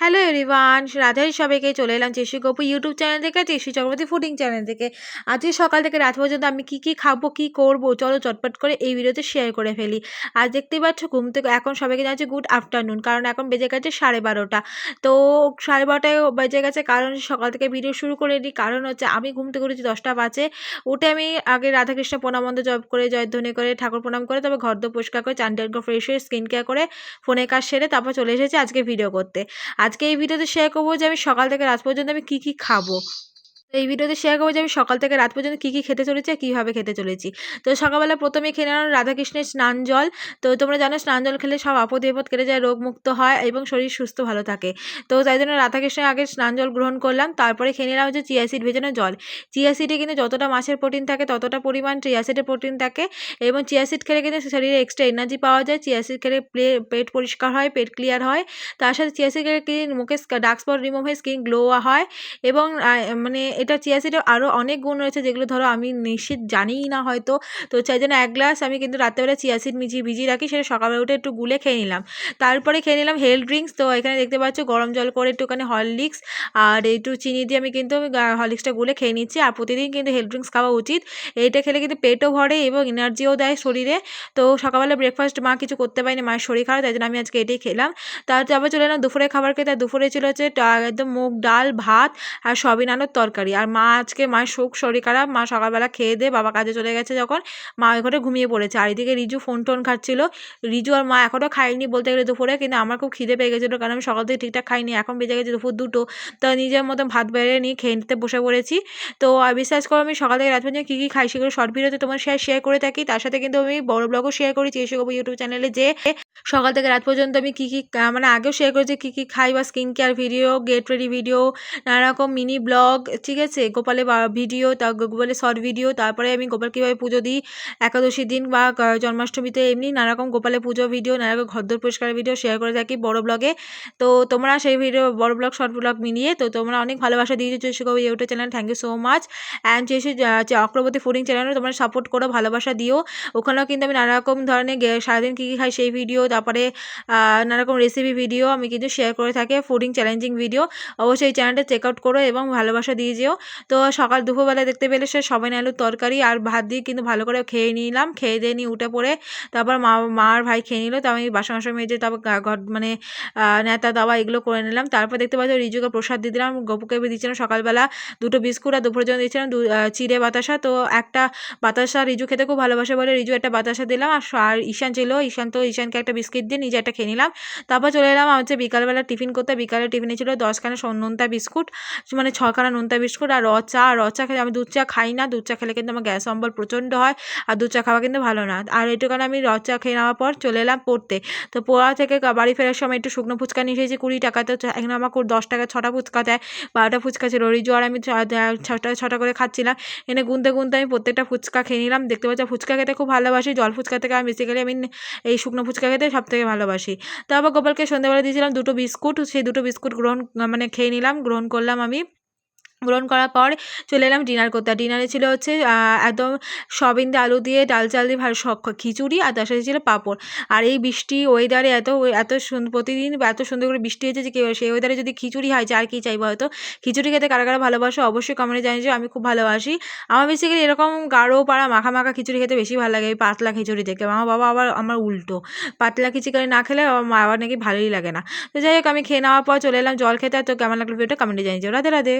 Hello everyone, Radhe সবাইকে চলে এলাম চেশি গপু ইউটিউব চ্যানেল থেকে, চেশি চক্রবর্তী ফুডিং চ্যানেল থেকে। আজকে সকাল থেকে রাত পর্যন্ত আমি কি খাবো, কি করবো, চলো চটপট করে এই ভিডিওতে শেয়ার করে ফেলি। আজ দেখতেই পাচ্ছ ঘুম থেকে এখন সবাইকে জানাচ্ছি গুড আফটারনুন, কারণ এখন বেজে গেছে 12:30। তো 12:30টায় বেজে গেছে, কারণ সকাল থেকে ভিডিও শুরু করে নিই। কারণ হচ্ছে আমি ঘুম থেকে উঠেছি 10টা বাজে। উঠে আমি আগে রাধাকৃষ্ণ প্রণামন্ত্র জপ করে, জয়ধ্বনি করে, ঠাকুর প্রণাম করে, তারপর ঘর দোর পরিষ্কার করে, চান টান করে ফ্রেশ হয়ে স্কিন কেয়ার করে, ফোনের কাজ সেরে তারপর চলে এসেছি আজকে ভিডিও করতে। আজকে এই ভিডিওতে শেয়ার করবো যে আমি সকাল থেকে রাত পর্যন্ত আমি কি খাবো। তো এই ভিডিওতে শেয়ার করবো যে আমি সকাল থেকে রাত পর্যন্ত কি খেতে চলেছি আর কীভাবে খেতে চলেছি। তো সকালবেলা প্রথমেই খেয়ে নিলাম রাধাকৃষ্ণের স্নান জল। তো তোমরা জানো স্নান জল খেলে সব আপদ বিপদ কেটে যায়, রোগমুক্ত হয় এবং শরীর সুস্থ ভালো থাকে। তো তাই জন্য রাধাকৃষ্ণের আগে স্নান জল গ্রহণ করলাম, তারপরে খেয়ে নিলাম হচ্ছে চিয়া সিড ভেজানো জল। চিয়া সিডে কিন্তু যতটা মাছের প্রোটিন থাকে ততটা পরিমাণ চিয়া সিডে প্রোটিন থাকে, এবং চিয়া সিড খেলে কিন্তু শরীরে এক্সট্রা এনার্জি পাওয়া যায়। চিয়া সিড খেলে পেট পরিষ্কার হয়, পেট ক্লিয়ার হয়। তার সাথে চিয়া সিড খেলে মুখে ডার্ক স্পট রিমুভ হয়, স্কিন গ্লো হয়। এবং মানে এটা চিয়া সিডের আরও অনেক গুণ রয়েছে, যেগুলো ধরো আমি নিশ্চিত জানিই না হয়তো। তো সেই জন্য 1 গ্লাস আমি কিন্তু রাত্রেবেলা চিয়া সিড ভিজিয়ে রাখি, সেটা সকালবেলা উঠে একটু গুলে খেয়ে নিলাম। তারপরে খেয়ে নিলাম হেলথ ড্রিঙ্কস। তো এখানে দেখতে পাচ্ছ গরম জল করে একটুখানি হরলিক্স আর একটু চিনি দিয়ে আমি কিন্তু হরলিক্সটা গুলে খেয়ে নিচ্ছি। আর প্রতিদিন কিন্তু হেলথ ড্রিঙ্কস খাওয়া উচিত। এইটা খেলে কিন্তু পেটও ভরে এবং এনার্জিও দেয় শরীরে। তো সকালবেলা ব্রেকফাস্ট মা কিছু করতে পারিনি, মায়ের শরীর খারাপ, তাই জন্য আমি আজকে এটাই খেলাম। তারপর চলে এলাম দুপুরে খাবার খেতে। দুপুরে ছিল হচ্ছে একদম মুগ ডাল, ভাত আর সয়াবিন আলুর তরকারি। আর মা আজকে মায়ের শরীর খারাপ, মা সকালবেলা খেয়ে দিয়ে বাবা কাজে চলে গেছে যখন, মা ওই ঘরে ঘুমিয়ে পড়েছে। আর এদিকে রিজু ফোন টোন খাচ্ছিল। রিজু আর মা এখনও খায়নি বলতে গেলে দুপুরে, কিন্তু আমার খুব খিদে পেয়ে গেছিলো, কারণ আমি সকাল থেকে ঠিকঠাক খাইনি। এখন বেজে গেছে দুপুর 2টো। তো নিজের মতন ভাত বেড়ে নিয়ে খেয়ে নিতে বসে পড়েছি। তো বিশ্বাস করো আমি সকাল থেকে রাত পর্যন্ত কী খাই সেগুলো শর্ট ভিডিওতে তোমার শেয়ার করে থাকি। তার সাথে কিন্তু আমি বড় ব্লগও শেয়ার করি চেষ্টা করবো ইউটিউব চ্যানেলে, যে সকাল থেকে রাত পর্যন্ত আমি কী মানে আগেও শেয়ার করেছি কী খাই, বা skin care video, get ready video, নানা রকম মিনি ব্লগ, ঠিক আছে, গোপালের ভিডিও, গোপালের শর্ট ভিডিও, তারপরে আমি গোপাল কীভাবে পুজো দিই একাদশীর দিন বা জন্মাষ্টমীতে, এমনি নানা রকম গোপালের পুজো ভিডিও, নানা রকম ঘরদোর পরিষ্কারের ভিডিও শেয়ার করে থাকি বড় ব্লগে। তো তোমরা সেই ভিডিও বড় ব্লগ শর্ট ব্লগ মিলিয়ে তো তোমরা অনেক ভালোবাসা দিয়েছো চেষ্টা করবো YouTube channel, thank you so much. And Chakraborty fooding চ্যানেলও তোমরা সাপোর্ট করো, ভালোবাসা দিও। ওখানেও কিন্তু আমি নানা রকম ধরনের সারাদিন কী খাই সেই ভিডিও, তারপরে নানা রকম রেসিপি ভিডিও আমি কিন্তু শেয়ার করে থাকি, ফুডিং চ্যালেঞ্জিং ভিডিও। অবশ্যই এই চ্যানেলটা চেক আউট করো এবং ভালোবাসা দিয়ে যেও। তো সকাল দুপুরবেলা দেখতে পেলে সে সয়াবিন আলুর তরকারি আর ভাত দিয়ে কিন্তু ভালো করে খেয়ে নিলাম। খেয়ে দিয়ে নিয়ে উঠে পড়ে তারপর মা আর ভাই খেয়ে নিল। তো আমি বাসন মেজে তারপর ঘর মানে নেতা দাওয়া এগুলো করে নিলাম। তারপর দেখতে পাচ্ছি রিজুকে প্রসাদ দিয়ে দিলাম, গপুকে দিয়েছিলাম সকালবেলা 2টো বিস্কুট, আর দুপুরের জন্য দিয়েছিলাম চিড়ে বাতাসা। তো একটা বাতাসা রিজু খেতে খুব ভালোবাসে বলে রিজু একটা বাতাসা দিলাম। আর ঈশান ছিল, ঈশানকে একটা বিস্কিট দিয়ে নিজে একটা খেয়ে নিলাম। তারপর চলে এলাম হচ্ছে বিকালবেলা টিফিন করতে। বিকালে টিফিনে ছিল 10খানা নোনতা বিস্কুট, মানে 6খানা নোনতা বিস্কুট আর র চা খেলে, আমি দুধ চা খাই না, দুধ চা খেলে কিন্তু আমার গ্যাস অম্বল প্রচণ্ড হয়, আর দুধ চা খাওয়া কিন্তু ভালো না। আর এইটুখানে আমি র চা খেয়ে নেওয়ার পর চলে এলাম পড়তে। তো পড়া থেকে বাড়ি ফেরার সময় একটু শুকনো ফুচকা নিয়ে এসেছি 20 টাকাতে। এখানে আমার 10 টাকা 6টা ফুচকা দেয়, 12টা ফুচকা ছিল। রিজু আর আমি 6টা করে খাচ্ছিলাম। এনে গুনতে আমি প্রত্যেকটা ফুচকা খেয়ে নিলাম। দেখতে পাচ্ছি ফুচকা খেতে খুব ভালোবাসি, জল ফুচকা থেকে আমি বেসিক্যালি আমি এই শুকনো ফুচকা খেতে সবথেকে ভালোবাসি। তারপর গোপালকে সন্ধ্যাবেলা দিয়েছিলাম 2টো বিস্কুট, সেই 2টো বিস্কুট মানে খেয়ে নিলাম, গ্রহণ করলাম আমি। গ্রহণ করার পর চলে এলাম ডিনার করতে। আর ডিনারে ছিল হচ্ছে একদম সয়াবিন দিয়ে আলু দিয়ে ডাল চাল দিয়ে খিচুড়ি, আর তার সাথে ছিল পাঁপড়। আর এই বৃষ্টি ওয়েদারে প্রতিদিন এত সুন্দর করে বৃষ্টি হয়েছে যে সেই ওয়েদারে যদি খিচুড়ি হয় যে আর কি চাইবো হয়তো। খিচুড়ি খেতে কারা ভালোবাসো অবশ্যই কমেন্টে জানিয়ে যে, আমি খুব ভালোবাসি। আমার বেসিক্যালি এরকম গাঢ় পাড়া মাখা খিচুড়ি খেতে বেশি ভালো লাগে, এই পাতলা খিচুড়ি থেকে। আমার বাবা আবার আমার উল্টো, পাতলা খিচুড়ি না খেলে আমার মা আবার নাকি ভালোই লাগে না। তো যাই হোক আমি খেয়ে নেওয়ার পর চলে এলাম জল খেতে। তো কেমন লাগলো ভিডিওটা কমেন্টে জানিয়ে। রাধে রাধে।